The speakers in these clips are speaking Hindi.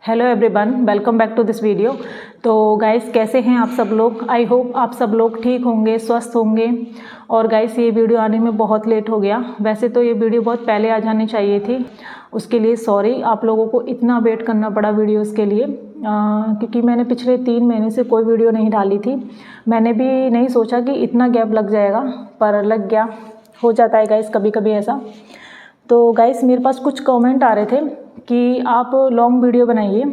Hello everyone, welcome back to this video. तो गाइस, कैसे हैं आप सब लोग? आई होप आप सब लोग ठीक होंगे, स्वस्थ होंगे। और गाइस, ये वीडियो आने में बहुत लेट हो गया। वैसे तो ये वीडियो बहुत पहले आ जानी चाहिए थी, उसके लिए सॉरी। आप लोगों को इतना वेट करना पड़ा वीडियोस के लिए, क्योंकि मैंने पिछले 3 महीने से कोई वीडियो नहीं डाली थी। मैंने भी नहीं सोचा कि इतना गैप लग जाएगा, पर लग गया। हो जाता है गाइस कभी कभी ऐसा। तो गाइस, मेरे पास कुछ कमेंट आ रहे थे कि आप लॉन्ग वीडियो बनाइए।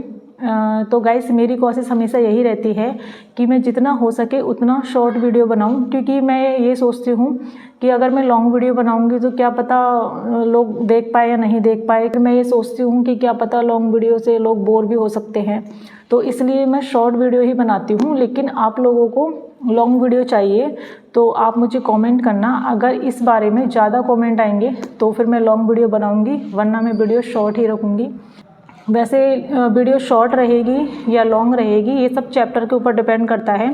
तो गाइस, मेरी कोशिश हमेशा यही रहती है कि मैं जितना हो सके उतना शॉर्ट वीडियो बनाऊं, क्योंकि मैं ये सोचती हूँ कि अगर मैं लॉन्ग वीडियो बनाऊंगी तो क्या पता लोग देख पाए या नहीं देख पाए। मैं ये सोचती हूँ कि क्या पता लॉन्ग वीडियो से लोग बोर भी हो सकते हैं, तो इसलिए मैं शॉर्ट वीडियो ही बनाती हूँ। लेकिन आप लोगों को लॉन्ग वीडियो चाहिए तो आप मुझे कमेंट करना। अगर इस बारे में ज़्यादा कमेंट आएंगे तो फिर मैं लॉन्ग वीडियो बनाऊंगी, वरना मैं वीडियो शॉर्ट ही रखूँगी। वैसे वीडियो शॉर्ट रहेगी या लॉन्ग रहेगी, ये सब चैप्टर के ऊपर डिपेंड करता है।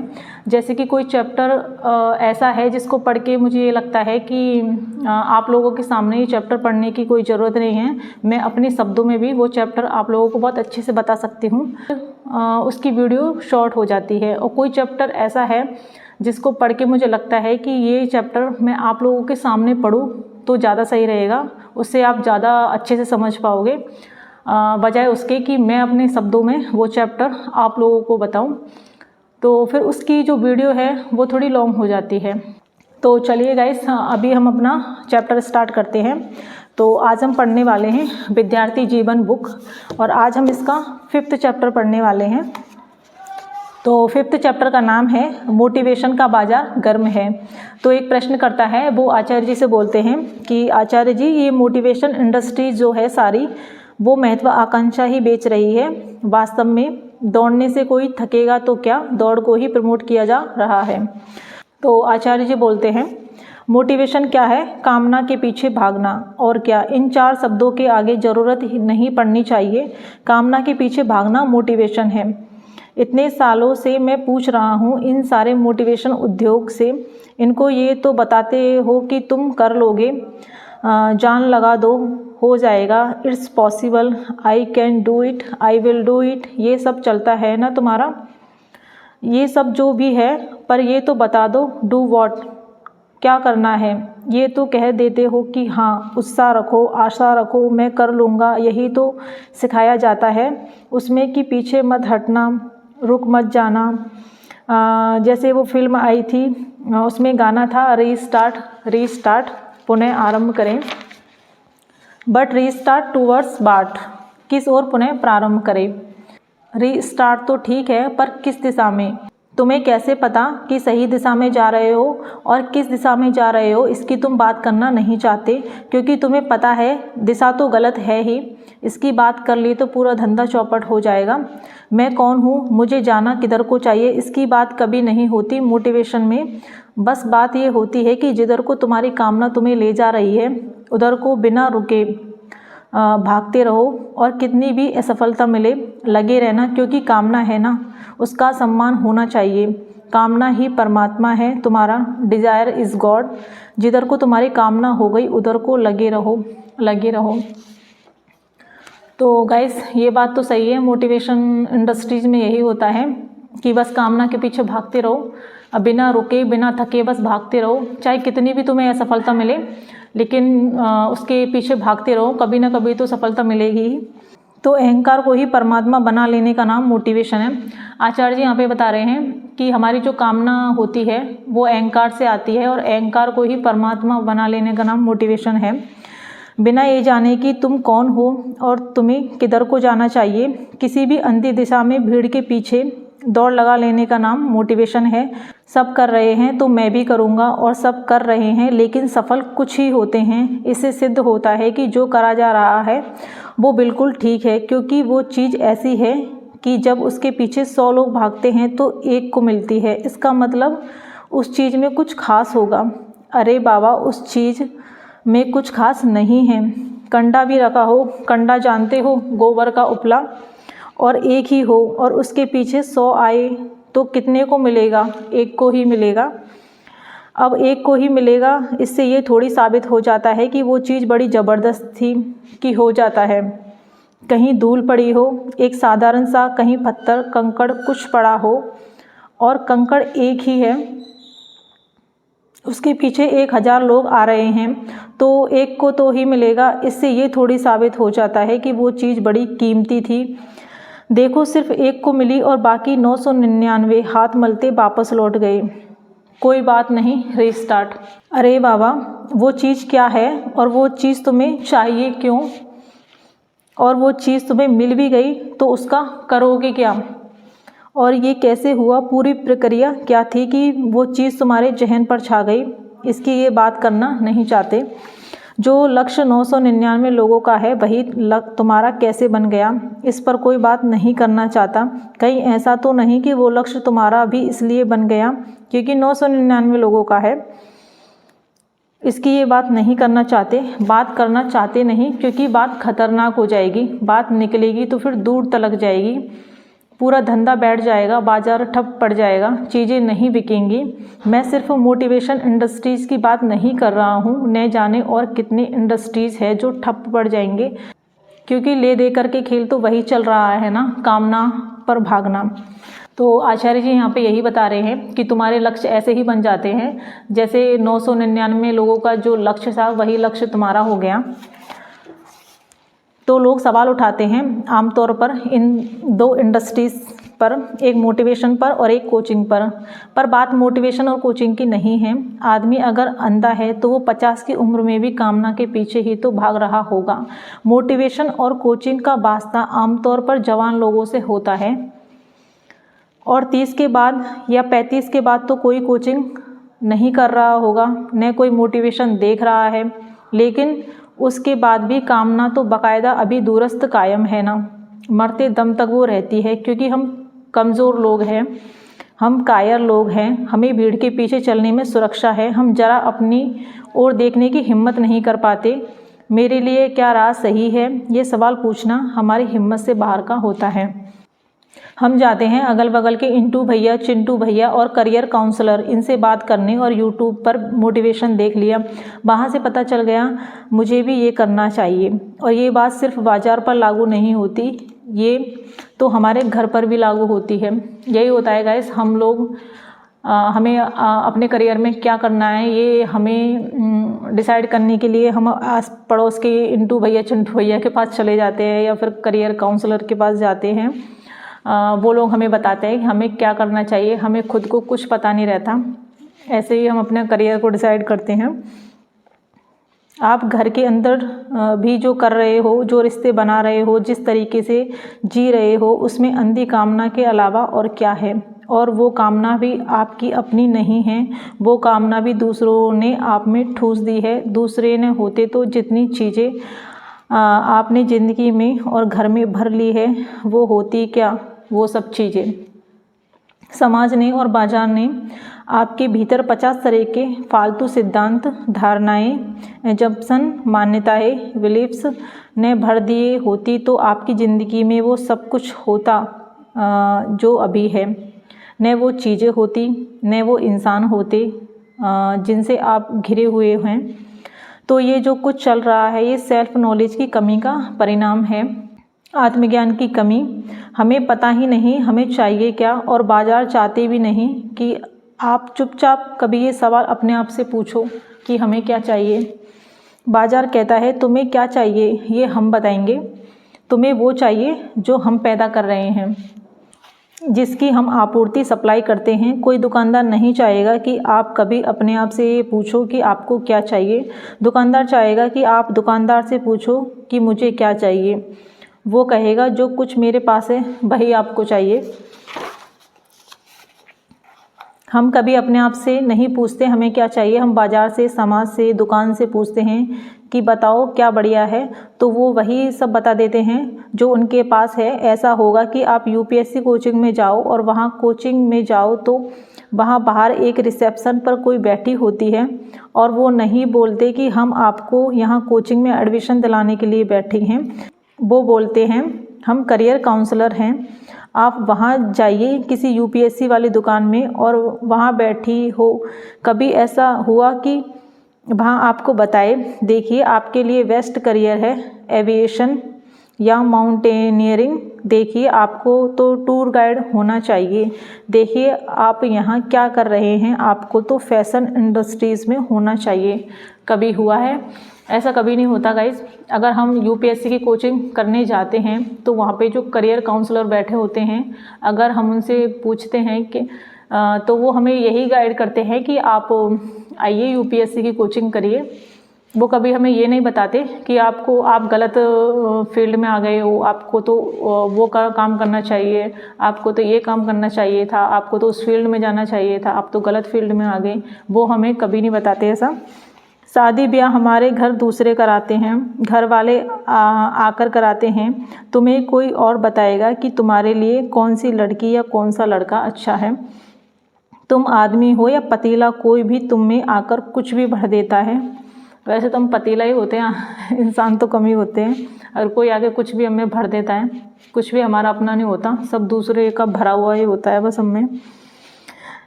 जैसे कि कोई चैप्टर ऐसा है जिसको पढ़ के मुझे ये लगता है कि आप लोगों के सामने ये चैप्टर पढ़ने की कोई ज़रूरत नहीं है, मैं अपने शब्दों में भी वो चैप्टर आप लोगों को बहुत अच्छे से बता सकती हूँ, उसकी वीडियो शॉर्ट हो जाती है। और कोई चैप्टर ऐसा है जिसको पढ़ के मुझे लगता है कि ये चैप्टर मैं आप लोगों के सामने पढ़ूँ तो ज़्यादा सही रहेगा, उससे आप ज़्यादा अच्छे से समझ पाओगे, बजाय उसके कि मैं अपने शब्दों में वो चैप्टर आप लोगों को बताऊं। तो फिर उसकी जो वीडियो है वो थोड़ी लॉन्ग हो जाती है। तो चलिए गाइस, अभी हम अपना चैप्टर स्टार्ट करते हैं। तो आज हम पढ़ने वाले हैं विद्यार्थी जीवन बुक, और आज हम इसका 5th चैप्टर पढ़ने वाले हैं। तो 5th चैप्टर का नाम है मोटिवेशन का बाजार गर्म है। तो एक प्रश्न करता है, वो आचार्य जी से बोलते हैं कि आचार्य जी, ये मोटिवेशन इंडस्ट्री जो है सारी, वो महत्व आकांक्षा ही बेच रही है। वास्तव में दौड़ने से कोई थकेगा तो क्या, दौड़ को ही प्रमोट किया जा रहा है। तो आचार्य जी बोलते हैं, मोटिवेशन क्या है? कामना के पीछे भागना। और क्या? इन 4 शब्दों के आगे ज़रूरत ही नहीं पड़नी चाहिए। कामना के पीछे भागना मोटिवेशन है। इतने सालों से मैं पूछ रहा हूँ इन सारे मोटिवेशन उद्योग से, इनको ये तो बताते हो कि तुम कर लोगे, जान लगा दो, हो जाएगा, it's possible, I can do it, I will do it, ये सब चलता है ना तुम्हारा? ये सब जो भी है, पर ये तो बता दो, डू व्हाट, क्या करना है? ये तो कह देते हो कि हाँ, उत्साह रखो, आशा रखो, मैं कर लूँगा, यही तो सिखाया जाता है। उसमें कि पीछे मत हटना, रुक मत जाना। जैसे वो फिल्म आई थी, उसमें गाना था, रीस्टार्ट रीस्टार्ट, पुनः आरंभ करें, बट रीस्टार्ट टूवर्ड्स बाट, किस ओर पुनः प्रारंभ करें? रीस्टार्ट तो ठीक है, पर किस दिशा में? तुम्हें कैसे पता कि सही दिशा में जा रहे हो, और किस दिशा में जा रहे हो इसकी तुम बात करना नहीं चाहते, क्योंकि तुम्हें पता है दिशा तो गलत है ही। इसकी बात कर ली तो पूरा धंधा चौपट हो जाएगा। मैं कौन हूँ, मुझे जाना किधर को चाहिए, इसकी बात कभी नहीं होती मोटिवेशन में। बस बात ये होती है कि जिधर को तुम्हारी कामना तुम्हें ले जा रही है, उधर को बिना रुके भागते रहो, और कितनी भी असफलता मिले लगे रहना, क्योंकि कामना है ना, उसका सम्मान होना चाहिए। कामना ही परमात्मा है तुम्हारा, डिज़ायर इज़ गॉड। जिधर को तुम्हारी कामना हो गई उधर को लगे रहो, लगे रहो। तो गाइस, ये बात तो सही है, मोटिवेशन इंडस्ट्रीज में यही होता है कि बस कामना के पीछे भागते रहो, अब बिना रुके बिना थके बस भागते रहो, चाहे कितनी भी तुम्हें असफलता मिले, लेकिन उसके पीछे भागते रहो, कभी ना कभी तो सफलता मिलेगी ही। तो अहंकार को ही परमात्मा बना लेने का नाम मोटिवेशन है। आचार्य जी यहाँ पे बता रहे हैं कि हमारी जो कामना होती है वो अहंकार से आती है, और अहंकार को ही परमात्मा बना लेने का नाम मोटिवेशन है। बिना ये जाने कि तुम कौन हो और तुम्हें किधर को जाना चाहिए, किसी भी अंधी दिशा में भीड़ के पीछे दौड़ लगा लेने का नाम मोटिवेशन है। सब कर रहे हैं तो मैं भी करूँगा, और सब कर रहे हैं लेकिन सफल कुछ ही होते हैं। इससे सिद्ध होता है कि जो करा जा रहा है वो बिल्कुल ठीक है, क्योंकि वो चीज़ ऐसी है कि जब उसके पीछे 100 लोग भागते हैं तो एक को मिलती है। इसका मतलब उस चीज़ में कुछ खास होगा। अरे बाबा, उस चीज़ में कुछ खास नहीं है। कंडा भी रखा हो, कंडा जानते हो, गोबर का उपला, और एक ही हो, और उसके पीछे 100 आए तो कितने को मिलेगा? एक को ही मिलेगा। अब एक को ही मिलेगा, इससे ये थोड़ी साबित हो जाता है कि वो चीज़ बड़ी ज़बरदस्त थी कि हो जाता है कहीं धूल पड़ी हो, एक साधारण सा कहीं पत्थर कंकड़ कुछ पड़ा हो और कंकड़ एक ही है, उसके पीछे 1000 लोग आ रहे हैं तो एक को तो ही मिलेगा। इससे ये थोड़ी साबित हो जाता है कि वो चीज़ बड़ी कीमती थी। देखो सिर्फ एक को मिली और बाकी 999 हाथ मलते वापस लौट गए। कोई बात नहीं, रीस्टार्ट। अरे बाबा, वो चीज़ क्या है और वो चीज़ तुम्हें चाहिए क्यों? और वो चीज़ तुम्हें मिल भी गई तो उसका करोगे क्या? और ये कैसे हुआ? पूरी प्रक्रिया क्या थी कि वो चीज़ तुम्हारे जहन पर छा गई? इसकी ये बात करना नहीं चाहते। जो लक्ष्य 999 लोगों का है वही तुम्हारा कैसे बन गया, इस पर कोई बात नहीं करना चाहता। कहीं ऐसा तो नहीं कि वो लक्ष्य तुम्हारा भी इसलिए बन गया क्योंकि 999 लोगों का है? इसकी ये बात नहीं करना चाहते। बात करना चाहते नहीं क्योंकि बात खतरनाक हो जाएगी। बात निकलेगी तो फिर दूर तलक जाएगी, पूरा धंधा बैठ जाएगा, बाजार ठप पड़ जाएगा, चीज़ें नहीं बिकेंगी। मैं सिर्फ मोटिवेशन इंडस्ट्रीज़ की बात नहीं कर रहा हूँ, न जाने और कितनी इंडस्ट्रीज़ है जो ठप पड़ जाएंगे क्योंकि ले दे करके खेल तो वही चल रहा है ना, कामना पर भागना। तो आचार्य जी यहाँ पे यही बता रहे हैं कि तुम्हारे लक्ष्य ऐसे ही बन जाते हैं जैसे 999 लोगों का जो लक्ष्य था वही लक्ष्य तुम्हारा हो गया। तो लोग सवाल उठाते हैं आमतौर पर इन 2 इंडस्ट्रीज़ पर, एक मोटिवेशन पर और एक कोचिंग पर बात मोटिवेशन और कोचिंग की नहीं है। आदमी अगर अंधा है तो वो 50 की उम्र में भी कामना के पीछे ही तो भाग रहा होगा। मोटिवेशन और कोचिंग का वास्ता आमतौर पर जवान लोगों से होता है और 30 के बाद या 35 के बाद तो कोई कोचिंग नहीं कर रहा होगा, न कोई मोटिवेशन देख रहा है। लेकिन उसके बाद भी कामना तो बाकायदा अभी दूरस्थ कायम है ना, मरते दम तक वो रहती है क्योंकि हम कमज़ोर लोग हैं, हम कायर लोग हैं, हमें भीड़ के पीछे चलने में सुरक्षा है, हम जरा अपनी ओर देखने की हिम्मत नहीं कर पाते। मेरे लिए क्या राह सही है, ये सवाल पूछना हमारी हिम्मत से बाहर का होता है। हम जाते हैं अगल बगल के इंटू भैया, चिंटू भैया और करियर काउंसलर, इनसे बात करने और यूट्यूब पर मोटिवेशन देख लिया। वहाँ से पता चल गया मुझे भी ये करना चाहिए। और ये बात सिर्फ बाज़ार पर लागू नहीं होती, ये तो हमारे घर पर भी लागू होती है। यही होता है गाइस, हम लोग हमें अपने करियर में क्या करना है ये हमें डिसाइड करने के लिए हम आस पड़ोस के इंटू भैया, चिंटू भैया के पास चले जाते हैं या फिर करियर काउंसलर के पास जाते हैं। वो लोग हमें बताते हैं कि हमें क्या करना चाहिए, हमें खुद को कुछ पता नहीं रहता। ऐसे ही हम अपने करियर को डिसाइड करते हैं। आप घर के अंदर भी जो कर रहे हो, जो रिश्ते बना रहे हो, जिस तरीके से जी रहे हो, उसमें अंधी कामना के अलावा और क्या है? और वो कामना भी आपकी अपनी नहीं है, वो कामना भी दूसरों ने आप में ठूस दी है। दूसरे ने होते तो जितनी चीज़ें आपने ज़िंदगी में और घर में भर ली है वो होती क्या? वो सब चीज़ें समाज ने और बाजार ने आपके भीतर 50 तरह के फालतू सिद्धांत, धारणाएं, जम्पसन, मान्यताएं, बिलीफ्स ने भर दिए होती तो आपकी ज़िंदगी में वो सब कुछ होता जो अभी है। न वो चीज़ें होती, न वो इंसान होते जिनसे आप घिरे हुए हैं। तो ये जो कुछ चल रहा है ये सेल्फ नॉलेज की कमी का परिणाम है, आत्मज्ञान की कमी। हमें पता ही नहीं हमें चाहिए क्या, और बाजार चाहते भी नहीं कि आप चुपचाप कभी ये सवाल अपने आप से पूछो कि हमें क्या चाहिए। बाजार कहता है तुम्हें क्या चाहिए ये हम बताएंगे, तुम्हें वो चाहिए जो हम पैदा कर रहे हैं, जिसकी हम आपूर्ति सप्लाई करते हैं। कोई दुकानदार नहीं चाहेगा कि आप कभी अपने आप से ये पूछो कि आपको क्या चाहिए। दुकानदार चाहेगा कि आप दुकानदार से पूछो कि मुझे क्या चाहिए। वो कहेगा जो कुछ मेरे पास है वही आपको चाहिए। हम कभी अपने आप से नहीं पूछते हमें क्या चाहिए, हम बाज़ार से, समाज से, दुकान से पूछते हैं कि बताओ क्या बढ़िया है, तो वो वही सब बता देते हैं जो उनके पास है। ऐसा होगा कि आप यूपीएससी कोचिंग में जाओ और वहाँ कोचिंग में जाओ तो वहाँ बाहर एक रिसेप्शन पर कोई बैठी होती है और वो नहीं बोलते कि हम आपको यहाँ कोचिंग में एडमिशन दिलाने के लिए बैठे हैं। वो बोलते हैं हम करियर काउंसलर हैं, आप वहाँ जाइए किसी यूपीएससी वाली दुकान में और वहाँ बैठी हो। कभी ऐसा हुआ कि वहाँ आपको बताए देखिए आपके लिए बेस्ट करियर है एविएशन या माउंटेनियरिंग। देखिए, आपको तो टूर गाइड होना चाहिए। देखिए, आप यहाँ क्या कर रहे हैं, आपको तो फैशन इंडस्ट्रीज़ में होना चाहिए। कभी हुआ है? ऐसा कभी नहीं होता गाइस। अगर हम यूपीएससी की कोचिंग करने जाते हैं तो वहाँ पे जो करियर काउंसलर बैठे होते हैं, अगर हम उनसे पूछते हैं कि तो वो हमें यही गाइड करते हैं कि आप आइए यूपीएससी की कोचिंग करिए। वो कभी हमें ये नहीं बताते कि आप गलत फील्ड में आ गए हो, आपको तो वो काम करना चाहिए, आपको तो ये काम करना चाहिए था, आपको तो उस फील्ड में जाना चाहिए था, आप तो गलत फील्ड में आ गए। वो हमें कभी नहीं बताते ऐसा। शादी ब्याह हमारे घर दूसरे कराते हैं, घर वाले आकर कराते हैं। तुम्हें कोई और बताएगा कि तुम्हारे लिए कौन सी लड़की या कौन सा लड़का अच्छा है। तुम आदमी हो या पतीला, कोई भी तुम में आकर कुछ भी भर देता है। वैसे तो हम पतीला ही होते हैं, इंसान तो कम ही होते हैं। और कोई आगे कुछ भी हमें भर देता है, कुछ भी हमारा अपना नहीं होता, सब दूसरे का भरा हुआ ही होता है बस हमें।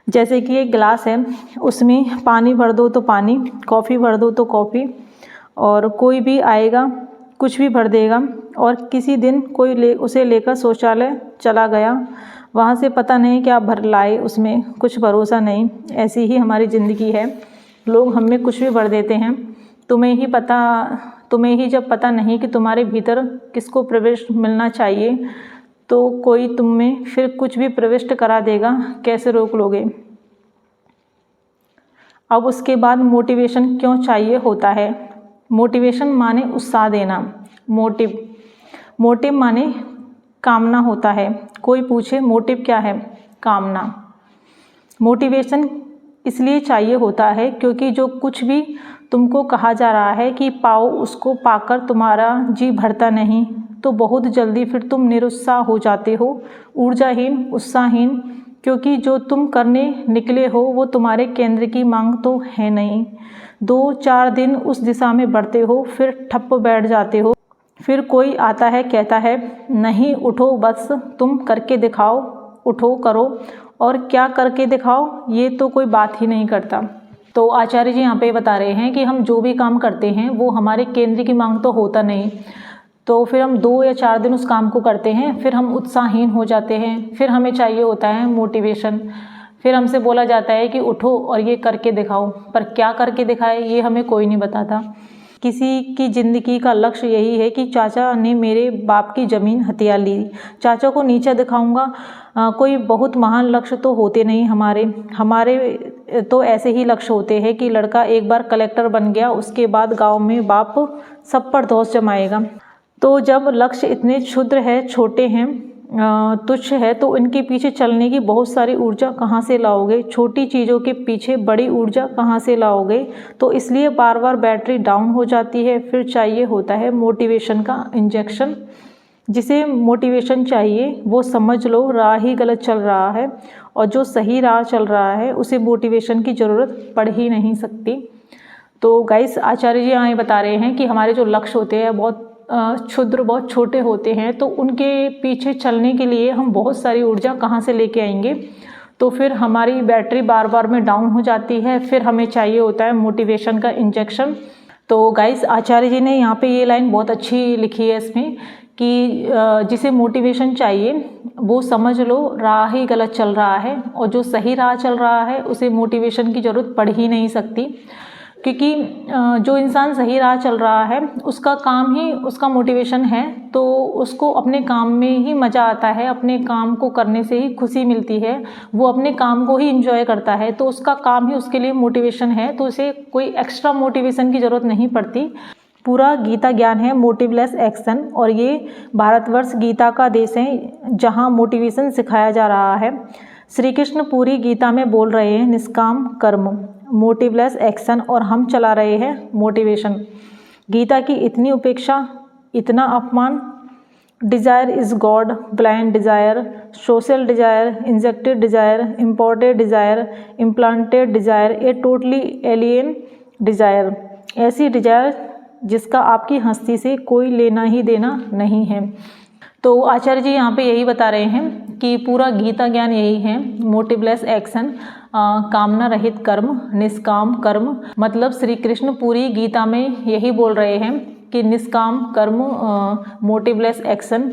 जैसे कि एक गिलास है, उसमें पानी भर दो तो पानी, कॉफ़ी भर दो तो कॉफ़ी, और कोई भी आएगा कुछ भी भर देगा। और किसी दिन कोई उसे लेकर शौचालय चला गया, वहाँ से पता नहीं क्या भर लाए, उसमें कुछ भरोसा नहीं। ऐसी ही हमारी ज़िंदगी है, लोग हमें कुछ भी भर देते हैं। तुम्हें ही जब पता नहीं कि तुम्हारे भीतर किसको प्रवेश मिलना चाहिए, तो कोई तुम में फिर कुछ भी प्रविष्ट करा देगा, कैसे रोक लोगे। अब उसके बाद मोटिवेशन क्यों चाहिए होता है। मोटिवेशन माने उत्साह देना। मोटिव माने कामना होता है। कोई पूछे मोटिव क्या है, कामना। मोटिवेशन इसलिए चाहिए होता है क्योंकि जो कुछ भी तुमको कहा जा रहा है कि पाओ, उसको पाकर तुम्हारा जी भरता नहीं, तो बहुत जल्दी फिर तुम निरुत्साह हो जाते हो, ऊर्जाहीन, उत्साहहीन, क्योंकि जो तुम करने निकले हो वो तुम्हारे केंद्र की मांग तो है नहीं। 2-4 दिन उस दिशा में बढ़ते हो, फिर ठप्प बैठ जाते हो। फिर कोई आता है, कहता है नहीं, उठो, बस तुम करके दिखाओ, उठो, करो। और क्या करके दिखाओ, ये तो कोई बात ही नहीं करता। तो आचार्य जी यहाँ पे बता रहे हैं कि हम जो भी काम करते हैं वो हमारे केंद्र की मांग तो होता नहीं, तो फिर हम 2 या 4 दिन उस काम को करते हैं, फिर हम उत्साहहीन हो जाते हैं, फिर हमें चाहिए होता है मोटिवेशन। फिर हमसे बोला जाता है कि उठो और ये करके दिखाओ, पर क्या करके दिखाए ये हमें कोई नहीं बताता। किसी की ज़िंदगी का लक्ष्य यही है कि चाचा ने मेरे बाप की ज़मीन हथिया ली, चाचा को नीचा दिखाऊंगा। कोई बहुत महान लक्ष्य तो होते नहीं हमारे तो ऐसे ही लक्ष्य होते हैं कि लड़का एक बार कलेक्टर बन गया, उसके बाद गांव में बाप सब पर धौंस जमाएगा। तो जब लक्ष्य इतने क्षुद्र है, छोटे हैं, तुच्छ है, तो इनके पीछे चलने की बहुत सारी ऊर्जा कहाँ से लाओगे। छोटी चीज़ों के पीछे बड़ी ऊर्जा कहाँ से लाओगे। तो इसलिए बार बार बैटरी डाउन हो जाती है। फिर चाहिए होता है मोटिवेशन का इंजेक्शन। जिसे मोटिवेशन चाहिए वो समझ लो राह ही गलत चल रहा है, और जो सही राह चल रहा है उसे मोटिवेशन की ज़रूरत पड़ ही नहीं सकती। तो गाइस, आचार्य जी यहाँ बता रहे हैं कि हमारे जो लक्ष्य होते हैं बहुत क्षुद्र, बहुत छोटे होते हैं, तो उनके पीछे चलने के लिए हम बहुत सारी ऊर्जा कहाँ से लेके आएंगे। तो फिर हमारी बैटरी बार बार में डाउन हो जाती है, फिर हमें चाहिए होता है मोटिवेशन का इंजेक्शन। तो गाइस, आचार्य जी ने यहाँ पे ये लाइन बहुत अच्छी लिखी है इसमें कि जिसे मोटिवेशन चाहिए वो समझ लो राह ही गलत चल रहा है, और जो सही राह चल रहा है उसे मोटिवेशन की ज़रूरत पड़ ही नहीं सकती। क्योंकि जो इंसान सही राह चल रहा है उसका काम ही उसका मोटिवेशन है, तो उसको अपने काम में ही मज़ा आता है, अपने काम को करने से ही खुशी मिलती है, वो अपने काम को ही एंजॉय करता है, तो उसका काम ही उसके लिए मोटिवेशन है, तो उसे कोई एक्स्ट्रा मोटिवेशन की ज़रूरत नहीं पड़ती। पूरा गीता ज्ञान है मोटिवलेस एक्शन, और ये भारतवर्ष गीता का देश है जहाँ मोटिवेशन सिखाया जा रहा है। श्री कृष्ण पूरी गीता में बोल रहे हैं निष्काम कर्म, मोटिवलेस एक्शन, और हम चला रहे हैं मोटिवेशन। गीता की इतनी उपेक्षा, इतना अपमान। Desire is God, blind desire, social desire, injected desire, imported desire, implanted desire, a totally alien desire. ऐसी डिज़ायर जिसका आपकी हस्ती से कोई लेना ही देना नहीं है। तो आचार्य जी यहाँ पे यही बता रहे हैं कि पूरा गीता ज्ञान यही है, मोटिवलेस एक्शन, कामना रहित कर्म, निष्काम कर्म। मतलब श्री कृष्ण पूरी गीता में यही बोल रहे हैं कि निष्काम कर्म, मोटिवलेस एक्शन,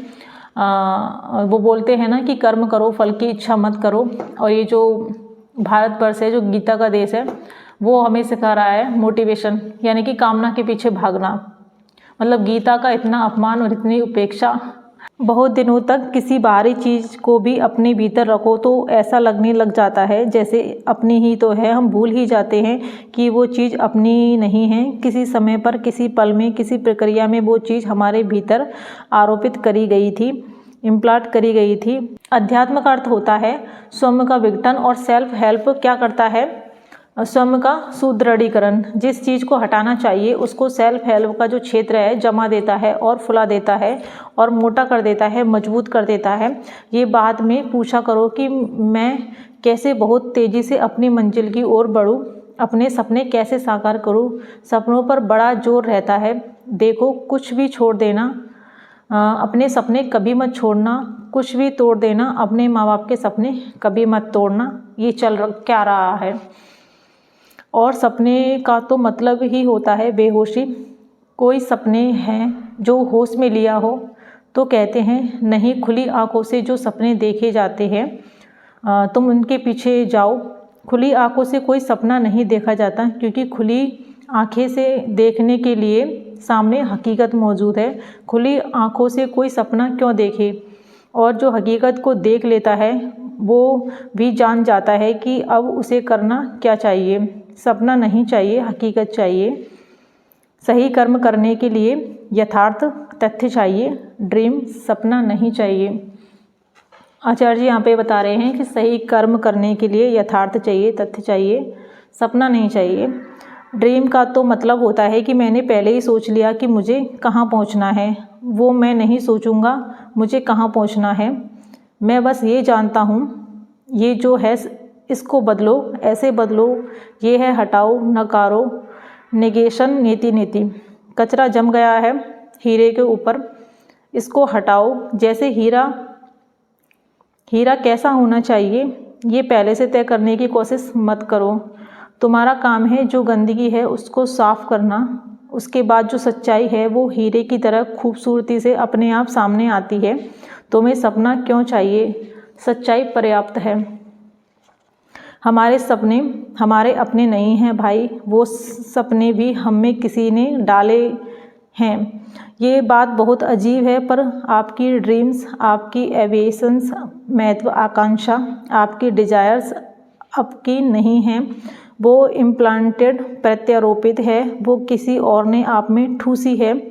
वो बोलते हैं ना कि कर्म करो फल की इच्छा मत करो। और ये जो भारतवर्ष है, जो गीता का देश है, वो हमें सिखा रहा है मोटिवेशन, यानी कि कामना के पीछे भागना। मतलब गीता का इतना अपमान और इतनी उपेक्षा। बहुत दिनों तक किसी बाहरी चीज़ को भी अपने भीतर रखो तो ऐसा लगने लग जाता है जैसे अपनी ही तो है। हम भूल ही जाते हैं कि वो चीज़ अपनी नहीं है। किसी समय पर, किसी पल में, किसी प्रक्रिया में वो चीज़ हमारे भीतर आरोपित करी गई थी, इम्प्लांट करी गई थी। अध्यात्म का अर्थ होता है स्वयं का विघटन, और सेल्फ हेल्प क्या करता है? स्वयं का सुदृढ़ीकरण। जिस चीज़ को हटाना चाहिए उसको सेल्फ हेल्प का जो क्षेत्र है जमा देता है और फुला देता है और मोटा कर देता है, मजबूत कर देता है। ये बाद में पूछा करो कि मैं कैसे बहुत तेज़ी से अपनी मंजिल की ओर बढ़ूं, अपने सपने कैसे साकार करूं। सपनों पर बड़ा जोर रहता है। देखो, कुछ भी छोड़ देना, अपने सपने कभी मत छोड़ना। कुछ भी तोड़ देना, अपने माँ बाप के सपने कभी मत तोड़ना। ये चल क्या रहा है। और सपने का तो मतलब ही होता है बेहोशी। कोई सपने हैं जो होश में लिया हो तो कहते हैं नहीं, खुली आंखों से जो सपने देखे जाते हैं तुम उनके पीछे जाओ। खुली आंखों से कोई सपना नहीं देखा जाता, क्योंकि खुली आंखें से देखने के लिए सामने हकीकत मौजूद है। खुली आंखों से कोई सपना क्यों देखे? और जो हकीकत को देख लेता है वो भी जान जाता है कि अब उसे करना क्या चाहिए। सपना नहीं चाहिए, हकीकत चाहिए। सही कर्म करने के लिए यथार्थ तथ्य चाहिए, ड्रीम, सपना नहीं चाहिए। आचार्य जी यहाँ पे बता रहे हैं कि सही कर्म करने के लिए यथार्थ चाहिए, तथ्य चाहिए, सपना नहीं चाहिए। ड्रीम का तो मतलब होता है कि मैंने पहले ही सोच लिया कि मुझे कहाँ पहुँचना है। वो मैं नहीं सोचूंगा मुझे कहाँ पहुँचना है। मैं बस ये जानता हूँ, ये जो है इसको बदलो, ऐसे बदलो, ये है हटाओ, नकारो, नेगेशन, नीति नीति। कचरा जम गया है हीरे के ऊपर, इसको हटाओ। जैसे हीरा कैसा होना चाहिए ये पहले से तय करने की कोशिश मत करो। तुम्हारा काम है जो गंदगी है उसको साफ करना। उसके बाद जो सच्चाई है वो हीरे की तरह खूबसूरती से अपने आप सामने आती है। तुम्हें सपना क्यों चाहिए? सच्चाई पर्याप्त है। हमारे सपने हमारे अपने नहीं हैं भाई, वो सपने भी हम में किसी ने डाले हैं। ये बात बहुत अजीब है, पर आपकी ड्रीम्स, आपकी एविएशंस, महत्व, आकांक्षा, आपकी डिजायर्स आपकी नहीं हैं। वो इम्प्लांटेड, प्रत्यारोपित है। वो किसी और ने आप में ठूसी है।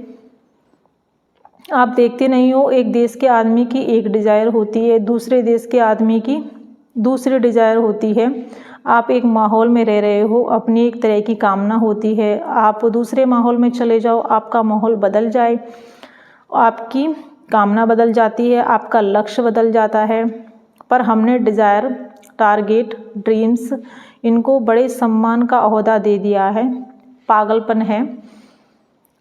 आप देखते नहीं हो, एक देश के आदमी की एक डिज़ायर होती है, दूसरे देश के आदमी की दूसरी डिज़ायर होती है। आप एक माहौल में रह रहे हो, अपनी एक तरह की कामना होती है। आप दूसरे माहौल में चले जाओ, आपका माहौल बदल जाए, आपकी कामना बदल जाती है, आपका लक्ष्य बदल जाता है। पर हमने डिज़ायर, टारगेट, ड्रीम्स, इनको बड़े सम्मान का ओहदा दे दिया है। पागलपन है।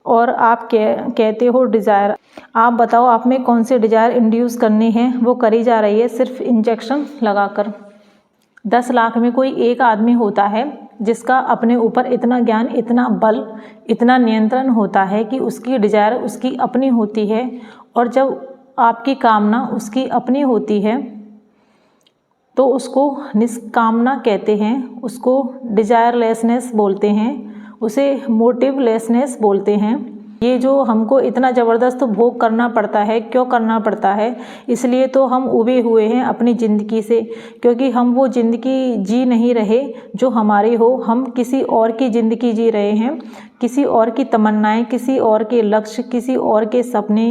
और आप कहते हो डिज़ायर। आप बताओ आप में कौन से डिज़ायर इंड्यूस करने हैं? वो करी जा रही है सिर्फ इंजेक्शन लगाकर। 10 लाख में कोई एक आदमी होता है जिसका अपने ऊपर इतना ज्ञान, इतना बल, इतना नियंत्रण होता है कि उसकी डिज़ायर उसकी अपनी होती है। और जब आपकी कामना उसकी अपनी होती है तो उसको निष्कामना कहते हैं, उसको डिज़ायरलेसनेस बोलते हैं, उसे मोटिवलेसनेस बोलते हैं। ये जो हमको इतना ज़बरदस्त भोग करना पड़ता है, क्यों करना पड़ता है? इसलिए तो हम उबे हुए हैं अपनी ज़िंदगी से, क्योंकि हम वो ज़िंदगी जी नहीं रहे जो हमारी हो। हम किसी और की ज़िंदगी जी रहे हैं, किसी और की तमन्नाएं, किसी और के लक्ष्य, किसी और के सपने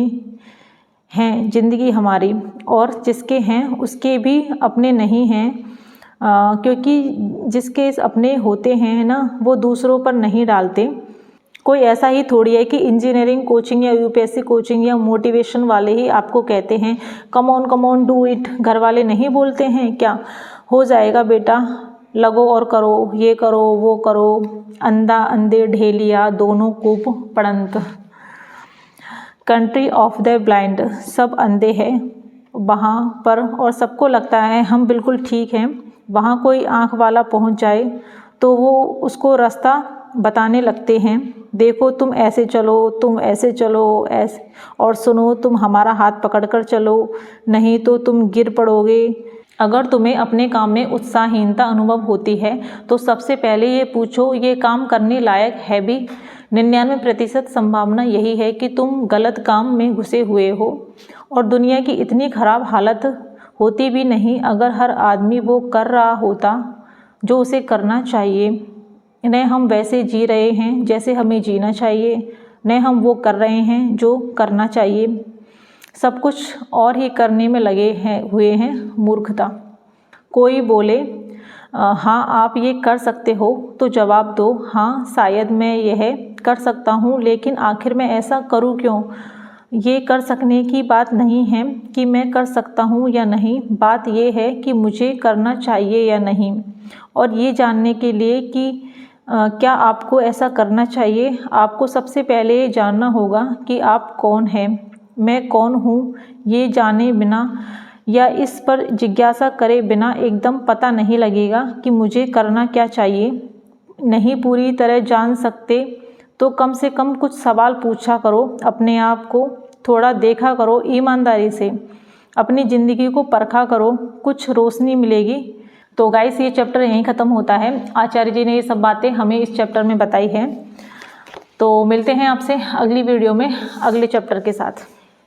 हैं ज़िंदगी हमारी। और जिसके हैं उसके भी अपने नहीं हैं, क्योंकि जिसके अपने होते हैं ना वो दूसरों पर नहीं डालते। कोई ऐसा ही थोड़ी है कि इंजीनियरिंग कोचिंग या यूपीएससी कोचिंग या मोटिवेशन वाले ही आपको कहते हैं कम ऑन डू इट। घर वाले नहीं बोलते हैं क्या? हो जाएगा बेटा, लगो और करो, ये करो वो करो। अंधा अंधे ढेलिया दोनों कूप पड़ंत। कंट्री ऑफ द ब्लाइंड, सब अंधे हैं वहाँ पर और सबको लगता है हम बिल्कुल ठीक हैं। वहाँ कोई आँख वाला पहुँच जाए तो वो उसको रास्ता बताने लगते हैं, देखो तुम ऐसे चलो, तुम ऐसे चलो, ऐसे, और सुनो तुम हमारा हाथ पकड़कर चलो, नहीं तो तुम गिर पड़ोगे। अगर तुम्हें अपने काम में उत्साहहीनता अनुभव होती है तो सबसे पहले ये पूछो, ये काम करने लायक है भी? 99% संभावना यही है कि तुम गलत काम में घुसे हुए हो, और दुनिया की इतनी खराब हालत होती भी नहीं अगर हर आदमी वो कर रहा होता जो उसे करना चाहिए। न हम वैसे जी रहे हैं जैसे हमें जीना चाहिए, न हम वो कर रहे हैं जो करना चाहिए। सब कुछ और ही करने में लगे हुए हैं, मूर्खता। कोई बोले हाँ आप ये कर सकते हो, तो जवाब दो, हाँ शायद मैं यह कर सकता हूँ, लेकिन आखिर मैं ऐसा करूँ क्यों? ये कर सकने की बात नहीं है कि मैं कर सकता हूँ या नहीं, बात ये है कि मुझे करना चाहिए या नहीं। और ये जानने के लिए कि क्या आपको ऐसा करना चाहिए, आपको सबसे पहले ये जानना होगा कि आप कौन हैं। मैं कौन हूँ ये जाने बिना या इस पर जिज्ञासा करे बिना एकदम पता नहीं लगेगा कि मुझे करना क्या चाहिए। नहीं पूरी तरह जान सकते तो कम से कम कुछ सवाल पूछा करो, अपने आप को थोड़ा देखा करो, ईमानदारी से अपनी ज़िंदगी को परखा करो, कुछ रोशनी मिलेगी। तो गाइस ये चैप्टर यहीं ख़त्म होता है। आचार्य जी ने ये सब बातें हमें इस चैप्टर में बताई है। तो मिलते हैं आपसे अगली वीडियो में अगले चैप्टर के साथ।